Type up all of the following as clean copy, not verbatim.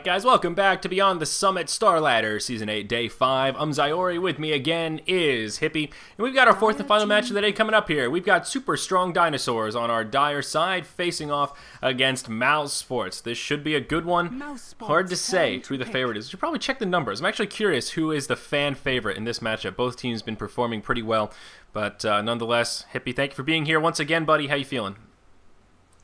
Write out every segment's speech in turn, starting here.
Alright guys, welcome back to Beyond the Summit Starladder Season 8, Day 5. I'm Zyori, with me again is Hippie, and we've got our fourth and final match of the day coming up here. We've got super strong dinosaurs on our dire side facing off against Mouz Sports. This should be a good one. Hard to say who the favorite is. You should probably check the numbers. I'm actually curious who is the fan favorite in this matchup. Both teams have been performing pretty well, but nonetheless, Hippie, thank you for being here once again, buddy. How you feeling?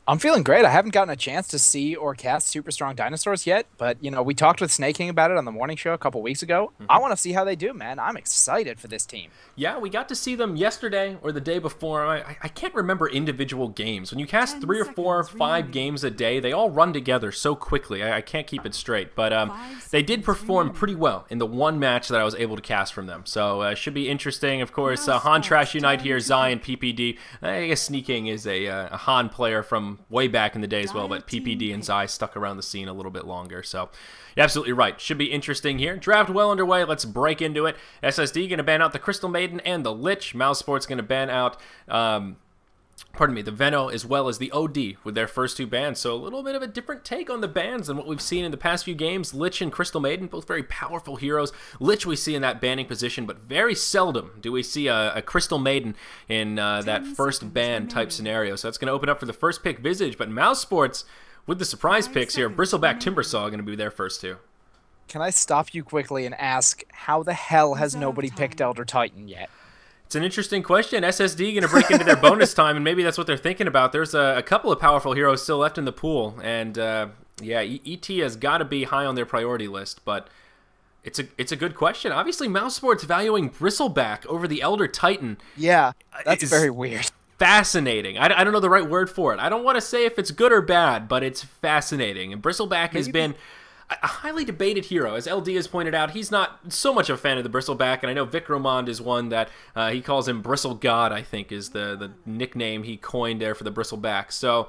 I'm feeling great. I haven't gotten a chance to see or cast Super Strong Dinosaurs yet, but, you know, we talked with Snake King about it on the morning show a couple weeks ago. I want to see how they do, man. I'm excited for this team. Yeah, we got to see them yesterday or the day before. I can't remember individual games. When you cast 3 or 4 or 5 games a day, they all run together so quickly. I can't keep it straight. But they did perform pretty well in the one match that I was able to cast from them. So it should be interesting. Of course, Han Trash Unite here, Zion, PPD. I guess Snake King is a Han player from way back in the day as well, but PPD and Zai stuck around the scene a little bit longer. So you're absolutely right. Should be interesting here. Draft well underway. Let's break into it. SSD going to ban out the Crystal Maiden and the Lich. Mouz Sports going to ban out the Veno as well as the OD with their first 2 bans. So a little bit of a different take on the bans than what we've seen in the past few games. Lich and Crystal Maiden, both very powerful heroes. Lich we see in that banning position, but very seldom do we see a Crystal Maiden in that first ban type scenario. So that's going to open up for the first pick Visage, but Mouz Sports with the surprise picks here. Bristleback Timbersaw going to be their first 2. Can I stop you quickly and ask, how the hell has nobody picked Elder Titan yet? It's an interesting question. SSD going to break into their bonus time, and maybe that's what they're thinking about. There's a couple of powerful heroes still left in the pool, and yeah, ET has got to be high on their priority list, but it's a good question. Obviously, Mouz Sports valuing Bristleback over the Elder Titan. Yeah, that's very weird. Fascinating. I don't know the right word for it. I don't want to say if it's good or bad, but it's fascinating. And Bristleback has been a highly debated hero. As LD has pointed out, he's not so much a fan of the Bristleback, and I know Vic Romand is one that he calls him Bristle God, I think, is the nickname he coined there for the Bristleback. So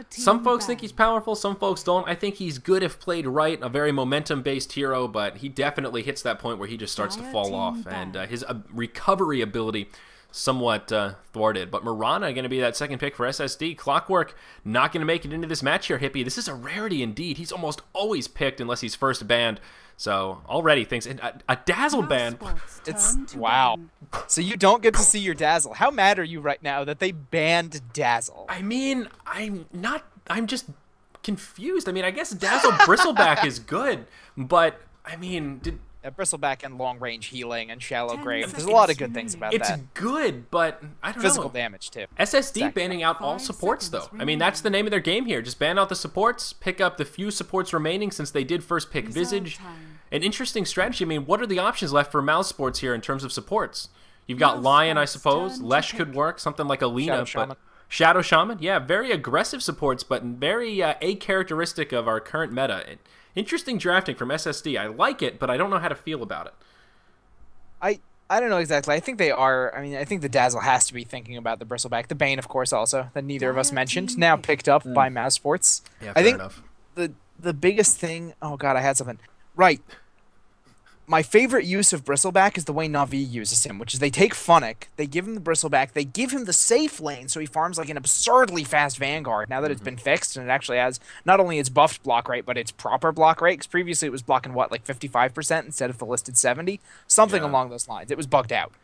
some folks think he's powerful, some folks don't. I think he's good if played right, a very momentum-based hero, but he definitely hits that point where he just starts to fall off, and his recovery ability somewhat thwarted. But Mirana going to be that second pick for SSD. Clockwork not going to make it into this match here, Hippie. This is a rarity indeed. He's almost always picked unless he's first banned. So already things a Dazzle ban. It's wow. So you don't get to see your Dazzle. How mad are you right now that they banned Dazzle? I mean, I'm just confused. I mean, I guess Dazzle Bristleback is good, but I mean, Bristleback and long-range healing and shallow grave. There's a lot of good things about that. It's good, but I don't know. Physical damage, too. SSD banning out all supports, though. I mean, that's the name of their game here. Just ban out the supports, pick up the few supports remaining since they did first pick Visage. An interesting strategy. I mean, what are the options left for Mouz Sports here in terms of supports? You've got Lion, I suppose. Lesh could work. Something like Alina. Shadow Shaman. Yeah, very aggressive supports, but very a-characteristic of our current meta. Interesting drafting from SSD. I like it, but I don't know how to feel about it. I don't know exactly. I think they are. I mean, I think the Dazzle has to be thinking about the Bristleback. The Bane, of course, also, that neither of us mentioned, now picked up by Mouz Sports. Yeah, I think enough. The biggest thing... Oh, God, I had something. Right. My favorite use of Bristleback is the way Na'Vi uses him, which is they take Funnick, they give him the Bristleback, they give him the safe lane, so he farms like an absurdly fast Vanguard, now that it's been fixed, and it actually has not only its buffed block rate, but its proper block rate, because previously it was blocking, what, like 55% instead of the listed 70? Something along those lines. It was bugged out.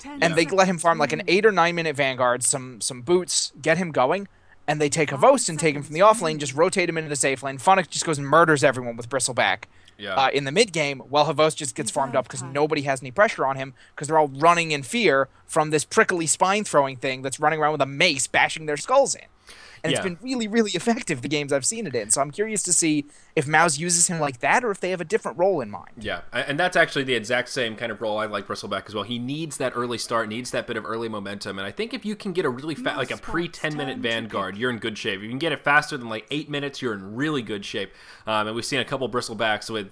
And they let him farm like an 8 or 9 minute Vanguard, some boots, get him going, and they take Havost and take him from the off lane, just rotate him into the safe lane. Funnick just goes and murders everyone with Bristleback. In the mid game, while Havost just gets farmed up because nobody has any pressure on him because they're all running in fear from this prickly spine throwing thing that's running around with a mace bashing their skulls in. And it's been really, really effective, the games I've seen it in. So I'm curious to see if Mouz uses him like that or if they have a different role in mind. Yeah, and that's actually the exact same kind of role I like Bristleback as well. He needs that early start, needs that bit of early momentum. And I think if you can get a really fast, like a pre-10-minute Vanguard, you're in good shape. If you can get it faster than like 8 minutes, you're in really good shape. And we've seen a couple Bristlebacks with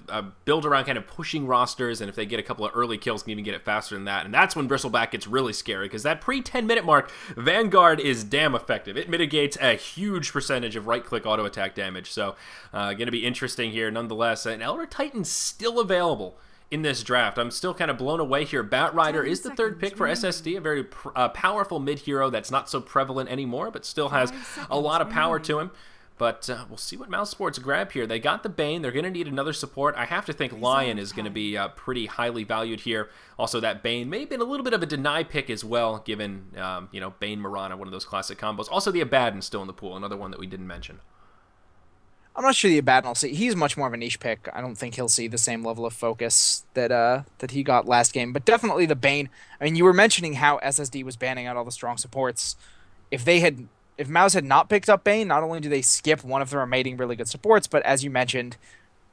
build around kind of pushing rosters, and if they get a couple of early kills, can even get it faster than that. And that's when Bristleback gets really scary, because that pre-10-minute mark, Vanguard is damn effective. It mitigates a huge percentage of right-click auto-attack damage. So going to be interesting here nonetheless. And Elder Titan's still available in this draft. I'm still kind of blown away here. Batrider is the third pick for SSD, a very powerful mid-hero that's not so prevalent anymore, but still has a lot of power to him. But we'll see what Mouse Sports grab here. They got the Bane. They're going to need another support. I have to think Lion is going to be pretty highly valued here. Also, that Bane may have been a little bit of a deny pick as well, given, you know, Bane Mirana, one of those classic combos. Also, the Abaddon still in the pool, another one that we didn't mention. I'm not sure the Abaddon will see. He's much more of a niche pick. I don't think he'll see the same level of focus that he got last game. But definitely the Bane. I mean, you were mentioning how SSD was banning out all the strong supports. If Mouz had not picked up Bane, not only do they skip one of the remaining really good supports, but as you mentioned,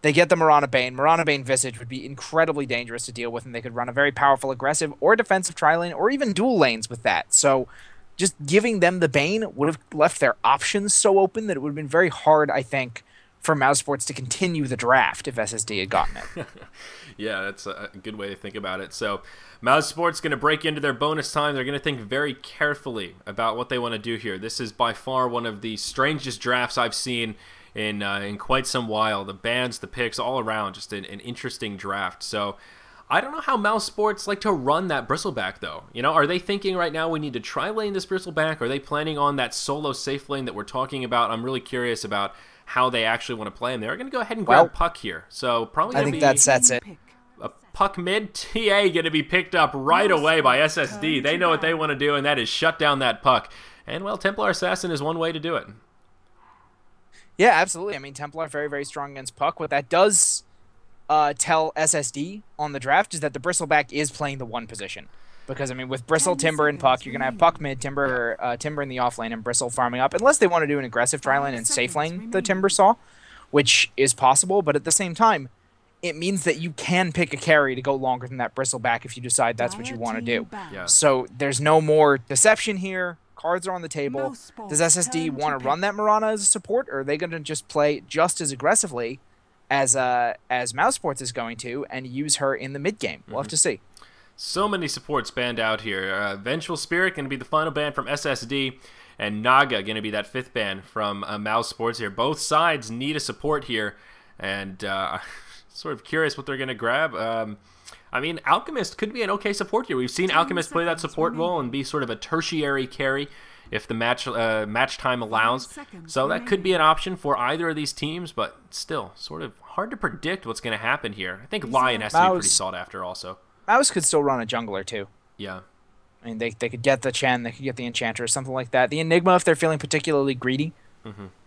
they get the Mirana Bane. Mirana Bane Visage would be incredibly dangerous to deal with, and they could run a very powerful aggressive or defensive tri-lane or even dual lanes with that. So just giving them the Bane would have left their options so open that it would have been very hard, I think, for Mouz Sports to continue the draft if SSD had gotten it. Yeah, that's a good way to think about it. So Mouz Sports going to break into their bonus time. They're going to think very carefully about what they want to do here. This is by far one of the strangest drafts I've seen in quite some while. The bans, the picks, all around, just an interesting draft. So I don't know how Mouz Sports like to run that Bristleback, though. You know, are they thinking right now we need to tri-lane this Bristleback? Are they planning on that solo safe lane that we're talking about? I'm really curious about how they actually want to play him. They're going to go ahead and grab Puck here. So probably I think that sets it. A Puck mid. TA going to be picked up right away by SSD. They know what they want to do, and that is shut down that Puck. And, well, Templar Assassin is one way to do it. Yeah, absolutely. I mean, Templar very, very strong against Puck. What that does tell SSD on the draft is that the Bristleback is playing the one position. Because, I mean, with Bristle, Timber, and Puck, you're going to have Puck mid, Timber in the off lane, and Bristle farming up. Unless they want to do an aggressive tri-lane and safe lane the Timber saw, which is possible. But at the same time, it means that you can pick a carry to go longer than that Bristleback if you decide that's what you want to do. Yeah. So there's no more deception here. Cards are on the table. Does SSD want to run that Mirana as a support, or are they going to just play just as aggressively as Mouz Sports is going to and use her in the mid game? We'll have to see. So many supports banned out here. Vengeful Spirit going to be the final ban from SSD, and Naga going to be that fifth ban from Mouz Sports here. Both sides need a support here, and sort of curious what they're going to grab. I mean, Alchemist could be an okay support here. We've seen Alchemist play that support role and be sort of a tertiary carry if the match time allows. So that could be an option for either of these teams, but still sort of hard to predict what's going to happen here. I think Lion has to be pretty sought after also. Mouz could still run a jungler too. Yeah. I mean, they could get the Chen, they could get the Enchanter, something like that. The Enigma, if they're feeling particularly greedy.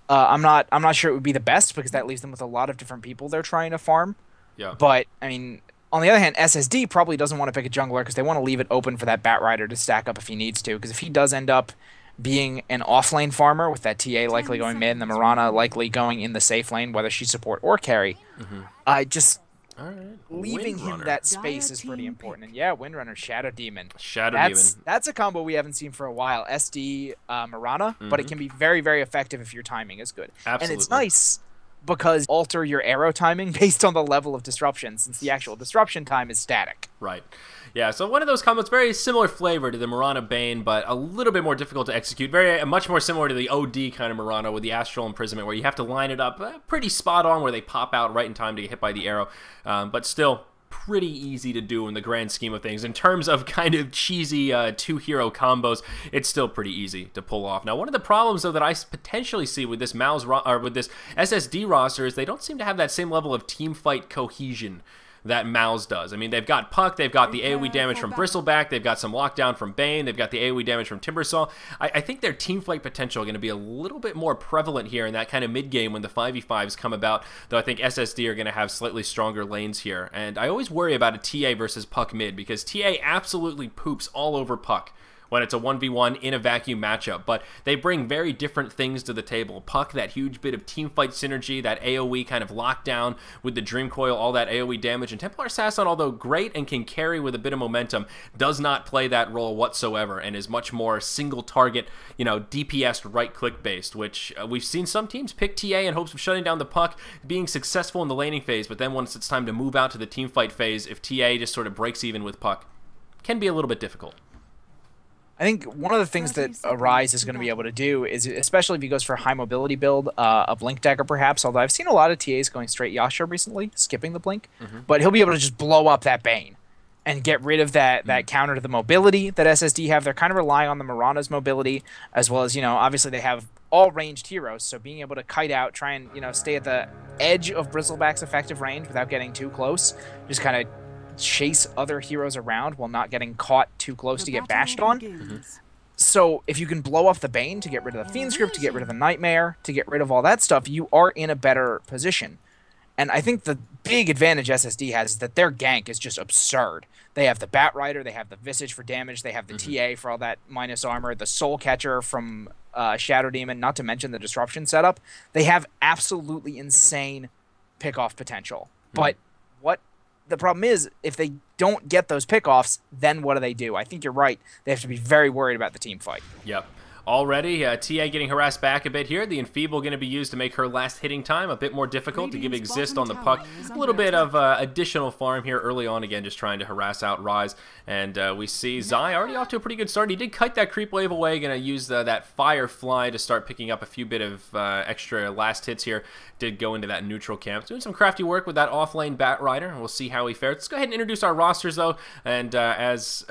I'm not sure it would be the best because that leaves them with a lot of different people they're trying to farm. Yeah. But I mean, on the other hand, SSD probably doesn't want to pick a jungler because they want to leave it open for that Batrider to stack up if he needs to. Because if he does end up being an off-lane farmer with that TA likely going mid and the Mirana likely going in the safe lane, whether she's support or carry, leaving him that space is pretty important. And yeah, Windrunner, Shadow Demon. That's a combo we haven't seen for a while. SD Mirana, but it can be very, very effective if your timing is good. Absolutely. And it's nice because alter your arrow timing based on the level of disruption, since the actual disruption time is static. Right. Yeah, so one of those combos, very similar flavor to the Mirana Bane, but a little bit more difficult to execute. Much more similar to the OD kind of Mirana with the Astral Imprisonment, where you have to line it up pretty spot on where they pop out right in time to get hit by the arrow. But still pretty easy to do in the grand scheme of things. In terms of kind of cheesy two-hero combos, it's still pretty easy to pull off. Now, one of the problems, though, that I potentially see with this with this SSD roster is they don't seem to have that same level of team fight cohesion that Mouz does. I mean, they've got Puck, they've got the AoE damage from Bristleback, they've got some lockdown from Bane, they've got the AoE damage from Timbersaw. I think their team fight potential is going to be a little bit more prevalent here in that kind of mid-game when the 5v5s come about, though I think SSD are going to have slightly stronger lanes here. And I always worry about a TA versus Puck mid, because TA absolutely poops all over Puck when it's a 1v1 in a vacuum matchup, but they bring very different things to the table. Puck, that huge bit of teamfight synergy, that AoE kind of lockdown with the Dream Coil, all that AoE damage, and Templar Assassin, although great and can carry with a bit of momentum, does not play that role whatsoever and is much more single target, DPS right-click based, which we've seen some teams pick TA in hopes of shutting down the Puck, being successful in the laning phase, but then once it's time to move out to the teamfight phase, if TA just sort of breaks even with Puck, can be a little bit difficult. I think one of the things that Arise is going to be able to do is, especially if he goes for a high mobility build of Blink Dagger perhaps, although I've seen a lot of TAs going straight Yasha recently, skipping the Blink, but he'll be able to just blow up that Bane and get rid of that counter to the mobility that SSD have. They're kind of relying on the Mirana's mobility, as well as, obviously they have all ranged heroes, so being able to kite out, try and, stay at the edge of Bristleback's effective range without getting too close, just kind of chase other heroes around while not getting caught too close to get bashed on. So if you can blow off the Bane to get rid of the Fiend Script, to get rid of the Nightmare, to get rid of all that stuff, you are in a better position. And I think the big advantage SSD has is that their gank is just absurd. They have the Bat Rider, they have the Visage for damage, they have the TA for all that minus armor, the Soul Catcher from Shadow Demon, not to mention the Disruption setup. They have absolutely insane pickoff potential. But what the problem is, if they don't get those pickoffs, then what do? I think you're right. They have to be very worried about the team fight. Yep. Already, TA getting harassed back a bit here. The Enfeeble going to be used to make her last hitting time a bit more difficult, to give Exist on the puck a little bit of additional farm here early on, again, just trying to harass out Rise. And we see Zai already off to a pretty good start. He did kite that creep wave away, going to use that Firefly to start picking up a few bit of extra last hits here. Did go into that neutral camp. Doing some crafty work with that off-lane Bat Rider, and we'll see how he fares. Let's go ahead and introduce our rosters, though, and as...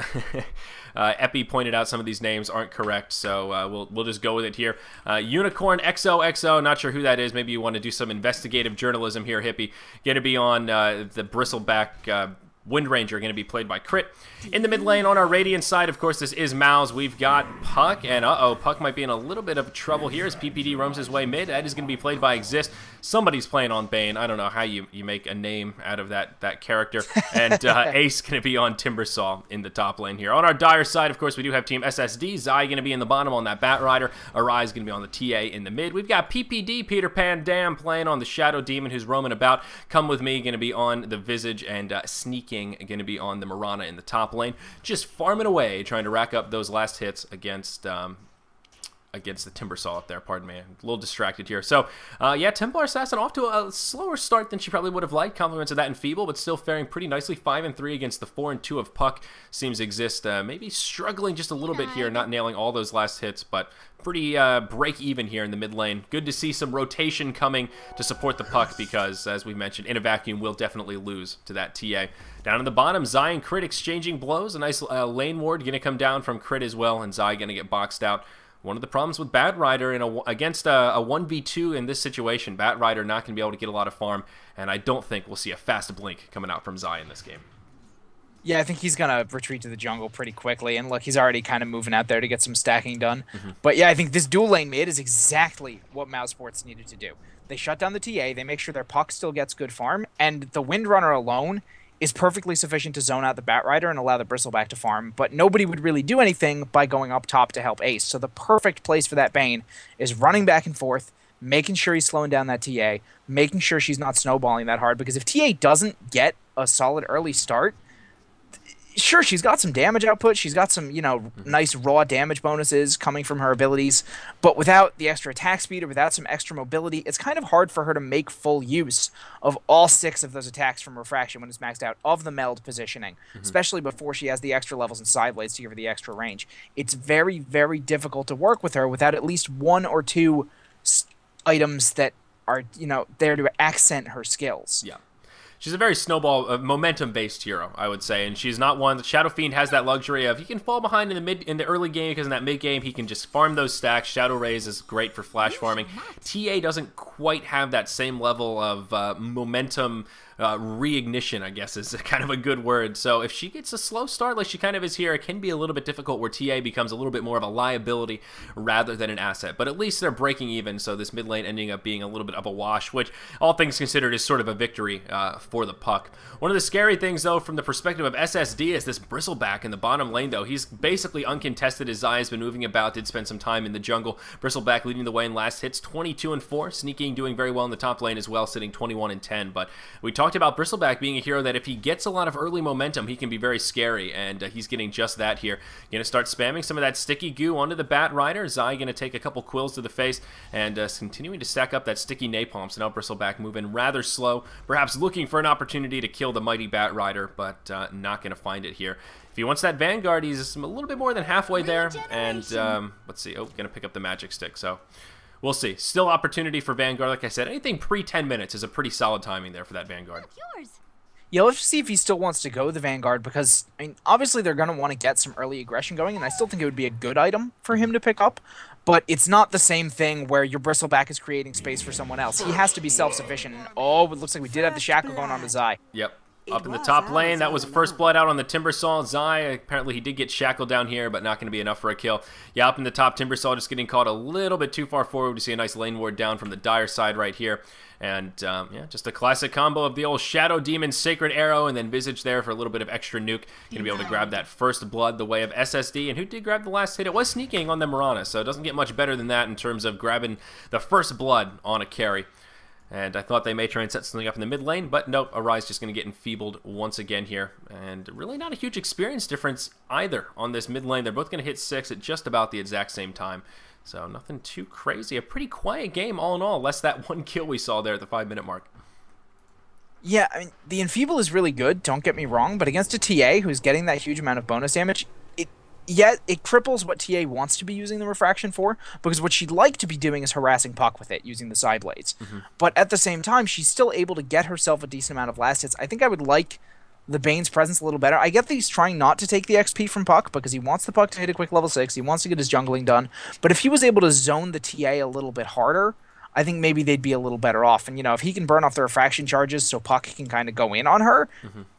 Epi pointed out, some of these names aren't correct, so we'll just go with it here. Unicorn XOXO, not sure who that is. Maybe you want to do some investigative journalism here, Hippie. Going to be on the Bristleback Wind Ranger, going to be played by Crit. In the mid lane on our Radiant side, of course, this is Mouz. We've got Puck, and Puck might be in a little bit of trouble here as PPD roams his way mid. That is going to be played by Exist. Somebody's playing on Bane. I don't know how you make a name out of that character. And Ace going to be on Timbersaw in the top lane here. On our Dire side, of course, we do have Team SSD. Zai going to be in the bottom on that Bat Rider. Arise going to be on the TA in the mid. We've got PPD, Peter Pan Dam, playing on the Shadow Demon, who's roaming about. Come With Me going to be on the Visage, and Sneaking going to be on the Mirana in the top lane. Just farming away, trying to rack up those last hits against the Timbersaw up there. Pardon me, I'm a little distracted here. So, yeah, Templar Assassin off to a slower start than she probably would have liked. Compliments of that Enfeeble, but still faring pretty nicely. 5-3 against the 4-2 of Puck. Seems Exist maybe struggling just a little bit here, not nailing all those last hits, but pretty break even here in the mid lane. Good to see some rotation coming to support the Puck because, as we mentioned, in a vacuum, we'll definitely lose to that TA. Down in the bottom, Zai and Crit exchanging blows. A nice lane ward going to come down from Crit as well, and Zai going to get boxed out. One of the problems with Bat Rider against a 1v2 in this situation, Bat Rider not going to be able to get a lot of farm, and I don't think we'll see a fast blink coming out from Zai in this game. Yeah, I think he's going to retreat to the jungle pretty quickly, and look, he's already kind of moving out there to get some stacking done. But yeah, I think this dual lane mid is exactly what Mouse Sports needed to do. They shut down the TA, they make sure their Puck still gets good farm, and the Windrunner alone is perfectly sufficient to zone out the Bat Rider and allow the Bristleback to farm, but nobody would really do anything by going up top to help Ace. So the perfect place for that Bane is running back and forth, making sure he's slowing down that TA, making sure she's not snowballing that hard, because if TA doesn't get a solid early start, sure, she's got some damage output, she's got some, nice raw damage bonuses coming from her abilities, but without the extra attack speed or without some extra mobility, it's kind of hard for her to make full use of all 6 of those attacks from Refraction when it's maxed out, of the meld positioning, especially before she has the extra levels and side blades to give her the extra range. It's very, very difficult to work with her without at least 1 or 2 items that are, there to accent her skills. Yeah. She's a very snowball, momentum-based hero, I would say, and she's not one. The Shadow Fiend has that luxury of he can fall behind in the early game because in that mid game he can just farm those stacks. Shadow Rays is great for flash farming. TA doesn't quite have that same level of momentum. Reignition, I guess, is kind of a good word. So if she gets a slow start like she kind of is here, it can be a little bit difficult where TA becomes a little bit more of a liability rather than an asset. But at least they're breaking even, so this mid lane ending up being a little bit of a wash, which all things considered is sort of a victory for the Puck. One of the scary things, though, from the perspective of SSD is this Bristleback in the bottom lane, though. He's basically uncontested. His Zai has been moving about, did spend some time in the jungle. Bristleback leading the way in last hits, 22-4. Sneaking doing very well in the top lane as well, sitting 21-10. But we talked about Bristleback being a hero that if he gets a lot of early momentum, he can be very scary, and he's getting just that here. Going to start spamming some of that sticky goo onto the Bat Rider. Zai going to take a couple quills to the face and continuing to stack up that sticky napalm. So now Bristleback moving rather slow, perhaps looking for an opportunity to kill the mighty Bat Rider, but not going to find it here. If he wants that Vanguard, he's a little bit more than halfway there, and let's see, going to pick up the magic stick, so we'll see. Still opportunity for Vanguard, like I said. Anything pre-10 minutes is a pretty solid timing there for that Vanguard. Yeah, let's see if he still wants to go the Vanguard, because I mean, obviously they're going to want to get some early aggression going, and I still think it would be a good item for him to pick up, but it's not the same thing where your Bristleback is creating space for someone else. He has to be self-sufficient, and oh, it looks like we did have the Shackle going on to Zai. Yep. Up in the top lane, that was the first blood out on the Timbersaw. Zai, apparently he did get shackled down here, but not going to be enough for a kill. Yeah, up in the top, Timbersaw just getting caught a little bit too far forward. We see a nice lane ward down from the Dire side right here. And, yeah, just a classic combo of the old Shadow Demon Sacred Arrow and then Visage there for a little bit of extra nuke. Going to be able to grab that first blood the way of SSD. And who did grab the last hit? It was sneaking on the Mirana, so it doesn't get much better than that in terms of grabbing the first blood on a carry. And I thought they may try and set something up in the mid lane, but nope, Arise just going to get enfeebled once again here. And really not a huge experience difference either on this mid lane. They're both going to hit 6 at just about the exact same time. So nothing too crazy. A pretty quiet game all in all, less that one kill we saw there at the 5-minute mark. Yeah, I mean, the Enfeeble is really good, don't get me wrong, but against a TA who's getting that huge amount of bonus damage, it cripples what TA wants to be using the Refraction for, because what she'd like to be doing is harassing Puck with it, using the side blades. But at the same time, she's still able to get herself a decent amount of last hits. I think I would like the Bane's presence a little better. I get that he's trying not to take the XP from Puck, because he wants the Puck to hit a quick level 6, he wants to get his jungling done, but if he was able to zone the TA a little bit harder, I think maybe they'd be a little better off. And, you know, if he can burn off the refraction charges so Puck can kind of go in on her,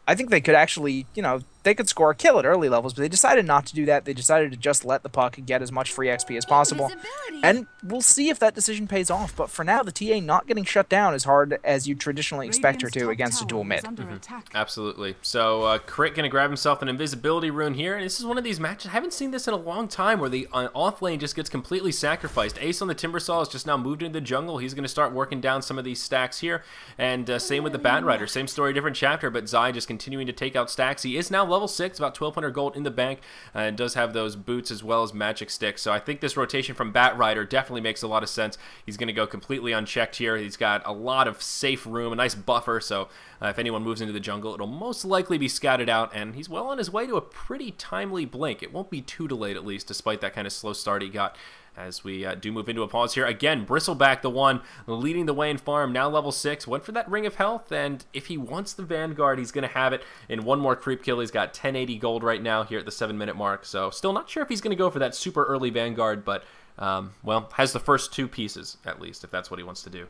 I think they could actually, you know, they could score a kill at early levels, but they decided not to do that. They decided to just let the Puck get as much free XP as possible. And we'll see if that decision pays off. But for now, the TA not getting shut down as hard as you traditionally expect her to against a dual mid. Absolutely. So Crit going to grab himself an invisibility rune here. And this is one of these matches, I haven't seen this in a long time, where the off lane just gets completely sacrificed. Ace on the Timbersaw has just now moved into the jungle. He's going to start working down some of these stacks here. And same with the Batrider. Same story, different chapter, but Zai just continuing to take out stacks. He is now level 6, about 1,200 gold in the bank, and does have those boots as well as magic sticks. So I think this rotation from Batrider definitely makes a lot of sense. He's going to go completely unchecked here. He's got a lot of safe room, a nice buffer, so if anyone moves into the jungle, it'll most likely be scouted out, and he's well on his way to a pretty timely blink. It won't be too delayed, at least, despite that kind of slow start he got. As we do move into a pause here. Again, Bristleback, the one leading the way in farm, now level 6, went for that Ring of Health, and if he wants the Vanguard, he's going to have it in one more creep kill. He's got 1080 gold right now here at the 7-minute mark, so still not sure if he's going to go for that super early Vanguard, but, well, has the first 2 pieces, at least, if that's what he wants to do.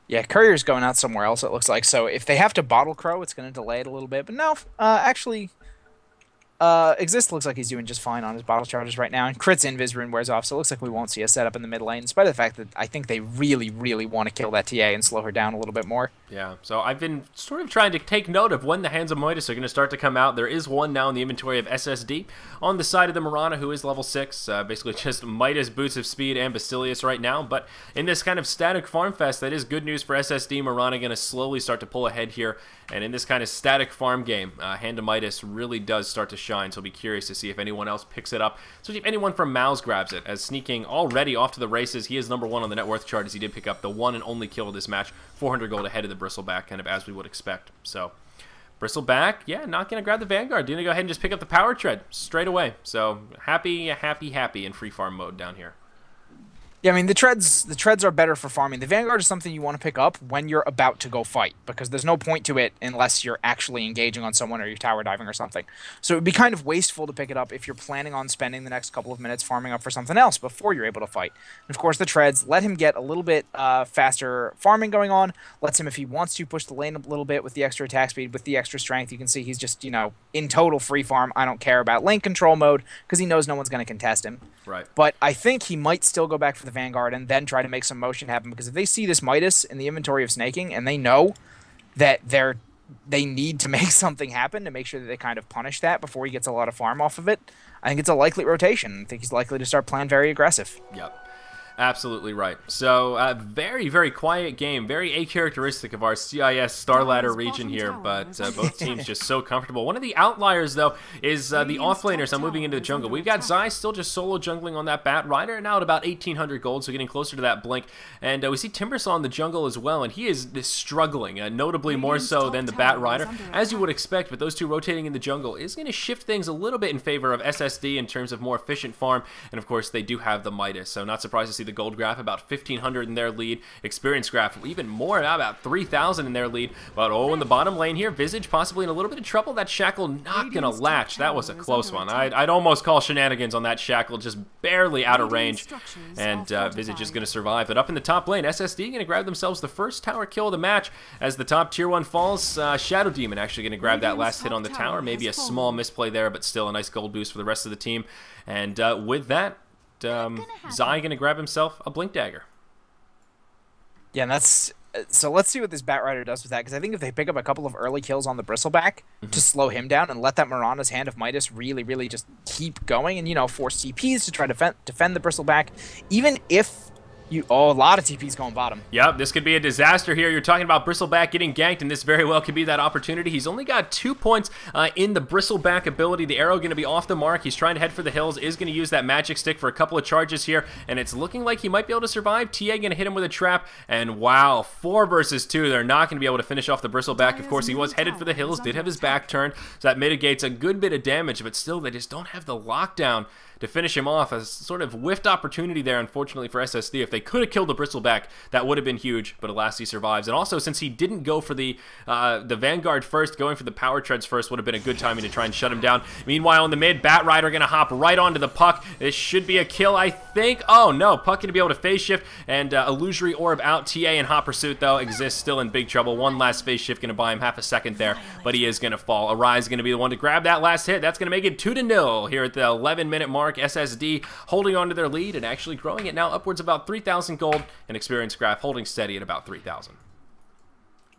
Yeah, Courier's going out somewhere else, it looks like, so if they have to Bottle Crow, it's going to delay it a little bit, but no, actually... Exist looks like he's doing just fine on his bottle charges right now, and Crit's Invis rune wears off, so it looks like we won't see a setup in the mid lane, despite the fact that I think they really, really want to kill that TA and slow her down a little bit more. Yeah, so I've been sort of trying to take note of when the Hands of Midas are going to start to come out. There is one now in the inventory of SSD on the side of the Mirana, who is level 6, basically just Midas, Boots of Speed, and Basilius right now, but in this kind of static farm fest, that is good news for SSD. Mirana going to slowly start to pull ahead here, and in this kind of static farm game, Hand of Midas really does start to shine, so I'll be curious to see if anyone else picks it up, especially if anyone from Mouz grabs it, as Sneaking already off to the races. He is number 1 on the net worth chart, as he did pick up the one and only kill of this match, 400 gold ahead of the Bristleback, kind of as we would expect. So Bristleback, yeah, not going to grab the Vanguard, going to go ahead and just pick up the Power Tread straight away. So happy in free farm mode down here. Yeah, I mean, the treads are better for farming. The Vanguard is something you want to pick up when you're about to go fight, because there's no point to it unless you're actually engaging on someone or you're tower diving or something. So it would be kind of wasteful to pick it up if you're planning on spending the next couple of minutes farming up for something else before you're able to fight. And of course, the treads let him get a little bit faster farming going on, lets him, if he wants to, push the lane a little bit with the extra attack speed, with the extra strength. You can see he's just, you know, in total free farm. I don't care about lane control mode, because he knows no one's going to contest him. Right. But I think he might still go back for the Vanguard and then try to make some motion happen, because if they see this Midas in the inventory of snaking and they know that they need to make something happen to make sure that they kind of punish that before he gets a lot of farm off of it, I think it's a likely rotation. I think he's likely to start playing very aggressive. Yep. Absolutely right. So, very, very quiet game. Very acharacteristic of our CIS Starladder region here, but both teams just so comfortable. One of the outliers, though, is the offlaners now moving into the jungle. We've got Zai still just solo jungling on that Batrider, now at about 1,800 gold, so getting closer to that blink. And we see Timbersaw in the jungle as well, and he is struggling, notably more so than the Batrider. As you would expect, with those two rotating in the jungle, is going to shift things a little bit in favor of SSD in terms of more efficient farm, and of course, they do have the Midas, so not surprised to see see the gold graph about 1,500 in their lead. Experience graph even more, now about 3,000 in their lead. But in the bottom lane here, Visage possibly in a little bit of trouble. That Shackle not going to latch. That was a close one. I'd almost call shenanigans on that Shackle, just barely out of range. And Visage is going to survive. But up in the top lane, SSD going to grab themselves the first tower kill of the match. As the top tier 1 falls, Shadow Demon actually going to grab that last hit on the tower. Maybe a small misplay there, but still a nice gold boost for the rest of the team. And with that, Zai going to grab himself a Blink Dagger. Yeah, and that's... So let's see what this Batrider does with that, because I think if they pick up a couple of early kills on the Bristleback to slow him down and let that Mirana's Hand of Midas really, really just keep going and, you know, force TPs to try to defend the Bristleback, even if... a lot of TPs going bottom. Yep, this could be a disaster here. You're talking about Bristleback getting ganked, and this very well could be that opportunity. He's only got 2 points in the Bristleback ability. The arrow going to be off the mark. He's trying to head for the hills, is going to use that magic stick for a couple of charges here, and it's looking like he might be able to survive. TA going to hit him with a trap, and wow, 4 versus 2. They're not going to be able to finish off the Bristleback. Of course, he was headed for the hills, did have his back turned, so that mitigates a good bit of damage, but still, they just don't have the lockdown to finish him off. A sort of whiffed opportunity there, unfortunately, for SSD. If they could have killed the Bristleback, that would have been huge, but alas, he survives. And also, since he didn't go for the Vanguard first, going for the Power Treads first would have been a good timing to try and shut him down. Meanwhile, in the mid, Batrider going to hop right onto the Puck. This should be a kill, I think. Oh, no. Puck going to be able to phase shift, and Illusory Orb out. TA in Hot Pursuit, though, exists still in big trouble. One last phase shift going to buy him half a second there, but he is going to fall. Arise going to be the one to grab that last hit. That's going to make it 2-0 here at the 11-minute mark. SSD holding on to their lead and actually growing it now upwards about 3,000 gold, and Experience Graph holding steady at about 3,000.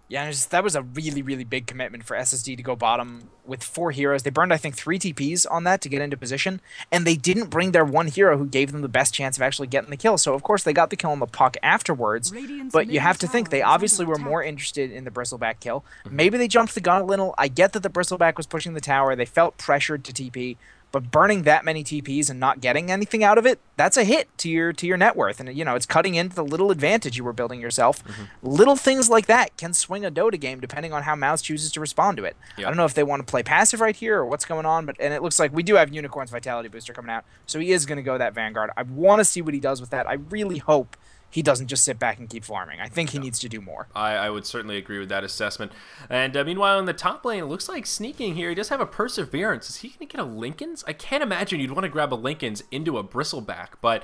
Yeah, and that was a really, really big commitment for SSD to go bottom with 4 heroes. They burned, I think, 3 TPs on that to get into position, and they didn't bring their one hero who gave them the best chance of actually getting the kill. So, of course, they got the kill on the Puck afterwards, but you have to think they obviously were more interested in the Bristleback kill. Maybe they jumped the gun a little. I get that the Bristleback was pushing the tower. They felt pressured to TP. But burning that many TPs and not getting anything out of it, that's a hit to your net worth. And, you know, it's cutting into the little advantage you were building yourself. Little things like that can swing a Dota game depending on how Mouz chooses to respond to it. Yep. I don't know if they want to play passive right here or what's going on, and it looks like we do have Unicorn's Vitality Booster coming out, so he is going to go that Vanguard. I want to see what he does with that. I really hope he doesn't just sit back and keep farming. I think he needs to do more. I would certainly agree with that assessment. And meanwhile, in the top lane, it looks like sneaking here. He does have a Perseverance. Is he going to get a Lincoln's? I can't imagine you'd want to grab a Lincoln's into a Bristleback, but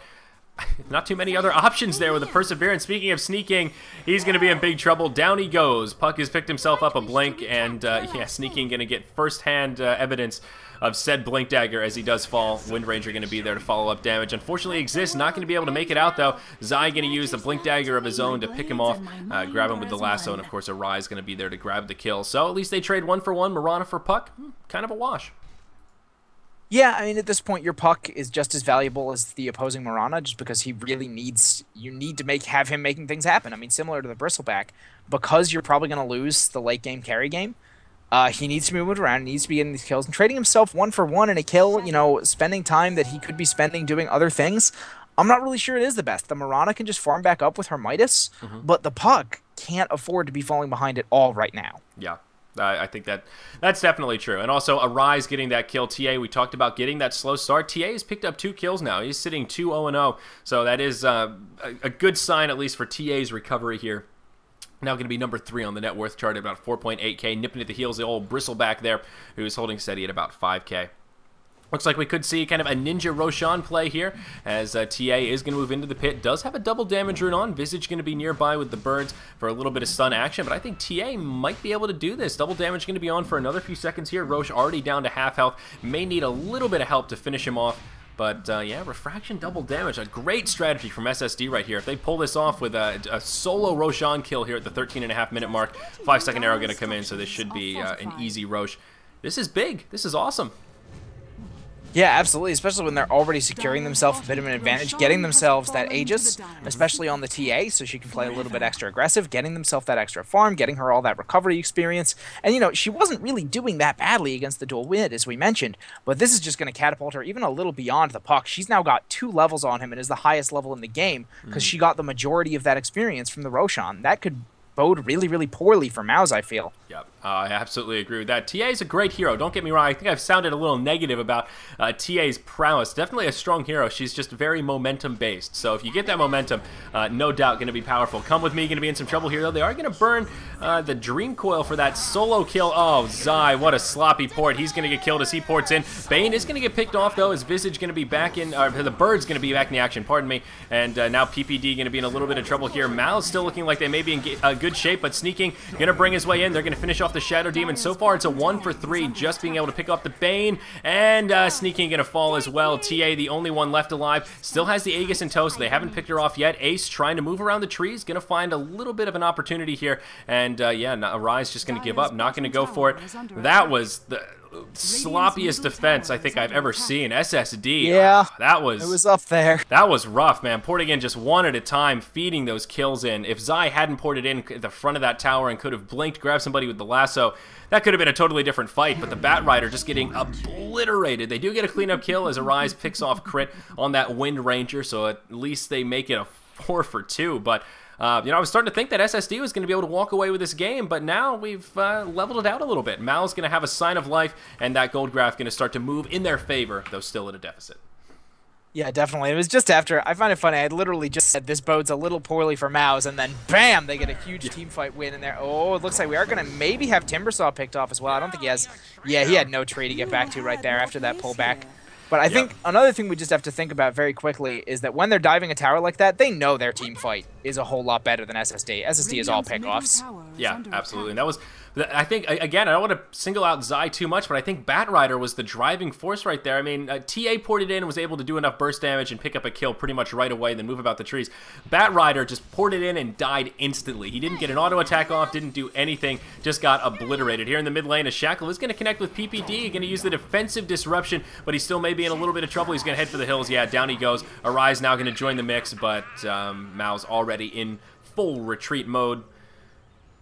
not too many other options there with a Perseverance. Speaking of sneaking, he's going to be in big trouble. Down he goes. Puck has picked himself up a Blink, and yeah, sneaking going to get first-hand evidence of said Blink Dagger as he does fall. Wind Ranger going to be there to follow up damage. Unfortunately, Exists not going to be able to make it out, though. Zai going to use the Blink Dagger of his own to pick him off, grab him with the lasso, and of course, Arise going to be there to grab the kill. So at least they trade 1 for 1. Mirana for Puck, kind of a wash. Yeah, I mean, at this point, your Puck is just as valuable as the opposing Mirana, just because he really needs... You need to have him making things happen. I mean, similar to the Bristleback, because you're probably going to lose the late-game carry game, he needs to move it around, he needs to be getting these kills, and trading himself 1 for 1 in a kill, you know, spending time that he could be spending doing other things, I'm not really sure it is the best. The Mirana can just farm back up with her Midas, but the Puck can't afford to be falling behind at all right now. Yeah. I think that's definitely true. And also, Arise getting that kill. TA, we talked about getting that slow start. TA has picked up 2 kills now. He's sitting 2-0-0. So that is a good sign, at least for TA's recovery here. Now going to be number 3 on the net worth chart at about 4.8k. Nipping at the heels, the old Bristleback there, who's holding steady at about 5k. Looks like we could see kind of a Ninja Roshan play here, as TA is going to move into the pit. Does have a double damage rune on. Visage going to be nearby with the birds for a little bit of stun action, but I think TA might be able to do this. Double damage going to be on for another few seconds here. Roche already down to half health. May need a little bit of help to finish him off. But, yeah, Refraction double damage. A great strategy from SSD right here. If they pull this off with a solo Roshan kill here at the 13.5-minute mark, 5-second arrow going to come in, so this should be an easy Roche. This is big. This is awesome. Yeah, absolutely, especially when they're already securing themselves a bit of an advantage, getting themselves that Aegis, especially on the TA, so she can play a little bit extra aggressive, getting themselves that extra farm, getting her all that recovery experience. And, you know, she wasn't really doing that badly against the dual mid, as we mentioned, but this is just going to catapult her even a little beyond the Puck. She's now got 2 levels on him and is the highest level in the game because she got the majority of that experience from the Roshan. That could bode really, really poorly for Mouz, I feel. Yep, I absolutely agree with that. TA is a great hero. Don't get me wrong. I think I've sounded a little negative about TA's prowess. Definitely a strong hero. She's just very momentum-based. So if you get that momentum, no doubt going to be powerful. Come with me. Going to be in some trouble here, though. They are going to burn the Dream Coil for that solo kill. Oh, Zai, what a sloppy port. He's going to get killed as he ports in. Bane is going to get picked off, though. His Visage going to be back in, the Bird's going to be back in the action, pardon me. And now PPD going to be in a little bit of trouble here. Mouz still looking like they may be in good shape, but Sneaking going to bring his way in. They're going to finish off the Shadow Demon. So far, it's a 1 for 3, just being able to pick up the Bane, and Sneaking going to fall as well. TA, the only one left alive, still has the Aegis in tow, so they haven't picked her off yet. Ace trying to move around the trees, going to find a little bit of an opportunity here, and yeah, Arise just going to give up, not going to go for it. That was the sloppiest defense I think I've ever seen. SSD, yeah, it was up there. That was rough, man. Porting in just one at a time, feeding those kills in. If Zai hadn't ported in at the front of that tower and could have blinked, grabbed somebody with the lasso, that could have been a totally different fight, but the Bat Rider just getting obliterated. They do get a cleanup kill as Arise picks off crit on that Wind Ranger, so at least they make it a 4 for 2, but you know, I was starting to think that SSD was going to be able to walk away with this game, but now we've leveled it out a little bit. Mal's going to have a sign of life, and that gold graph going to start to move in their favor, though still at a deficit. Yeah, definitely. It was just after, I find it funny, I literally just said this bodes a little poorly for Mouz, and then bam, they get a huge team fight win in there. Oh, it looks like we are going to maybe have Timbersaw picked off as well. I don't think he has. Yeah, he had no tree to get back to right there after that pullback. But I think another thing we just have to think about very quickly is that when they're diving a tower like that, they know their team fight is a whole lot better than SSD. SSD is all pickoffs. Yeah, absolutely. And that was, I think, again, I don't want to single out Zai too much, but I think Bat Rider was the driving force right there. I mean, TA ported in and was able to do enough burst damage and pick up a kill pretty much right away, then move about the trees. Bat Rider just ported in and died instantly. He didn't get an auto attack off, didn't do anything, just got obliterated. Here in the mid lane, a Shackle is going to connect with PPD, going to use the defensive disruption, but he still may be in a little bit of trouble. He's going to head for the hills. Yeah, down he goes. Arise now going to join the mix, but Mouz already in full retreat mode.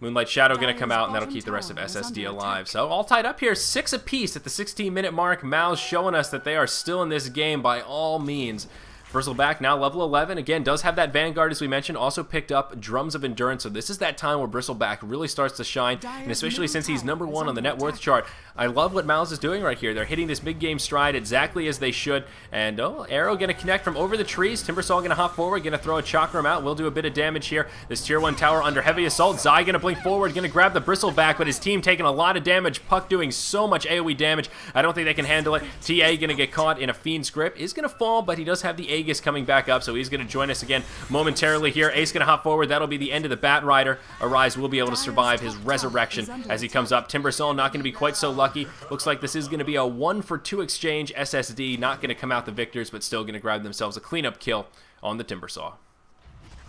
Moonlight Shadow going to come out, and that'll keep the rest of SSD alive. So all tied up here, 6 apiece at the 16-minute mark. Mouz showing us that they are still in this game by all means. Bristleback now level 11. Again, does have that Vanguard, as we mentioned. Also picked up Drums of Endurance. So this is that time where Bristleback really starts to shine. And especially since he's #1 on the net worth chart. I love what Mouz is doing right here. They're hitting this mid-game stride exactly as they should. And, oh, Arrow going to connect from over the trees. Timbersaw going to hop forward. Going to throw a Chakram out. Will do a bit of damage here. This Tier 1 tower under heavy assault. Zai going to blink forward. Going to grab the Bristleback. But his team taking a lot of damage. Puck doing so much AoE damage. I don't think they can handle it. TA going to get caught in a Fiend's grip. Is going to fall, but he does have the Aegis coming back up. So he's going to join us again momentarily here. Ace going to hop forward. That'll be the end of the Bat Rider. Arise will be able to survive his resurrection as he comes up. Timbersaw not going to be quite so lucky. Looks like this is going to be a 1 for 2 exchange. SSD not going to come out the victors, but still going to grab themselves a cleanup kill on the Timbersaw.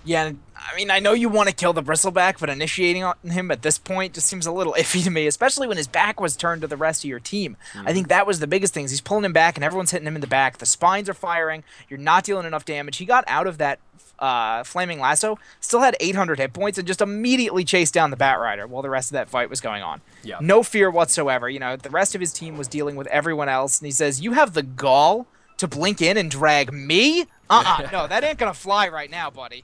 Yeah, I mean, I know you want to kill the Bristleback, but initiating on him at this point just seems a little iffy to me, especially when his back was turned to the rest of your team. I think that was the biggest thing. He's pulling him back, and everyone's hitting him in the back. The spines are firing. You're not dealing enough damage. He got out of that Flaming Lasso, still had 800 hit points, and just immediately chased down the Bat Rider while the rest of that fight was going on. Yeah. No fear whatsoever. You know, the rest of his team was dealing with everyone else, and he says, "You have the gall to blink in and drag me? No, that ain't gonna fly right now, buddy."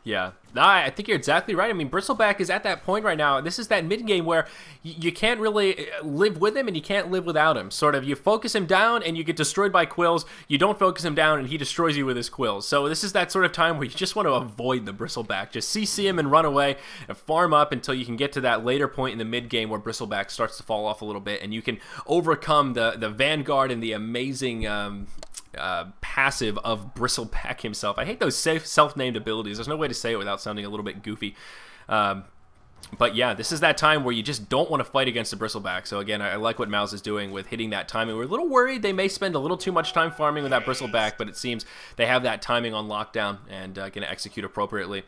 Yeah, no, I think you're exactly right. I mean, Bristleback is at that point right now. This is that mid-game where you can't really live with him and you can't live without him. Sort of, you focus him down and you get destroyed by quills. You don't focus him down and he destroys you with his quills. So this is that sort of time where you just want to avoid the Bristleback. Just CC him and run away and farm up until you can get to that later point in the mid-game where Bristleback starts to fall off a little bit and you can overcome the Vanguard and the amazing passive of Bristleback himself. I hate those self-named abilities. There's no way to say it without sounding a little bit goofy. But yeah, this is that time where you just don't want to fight against the Bristleback. So again, I like what Mouz is doing with hitting that timing. We're a little worried they may spend a little too much time farming with that Bristleback, but it seems they have that timing on lockdown and going to execute appropriately.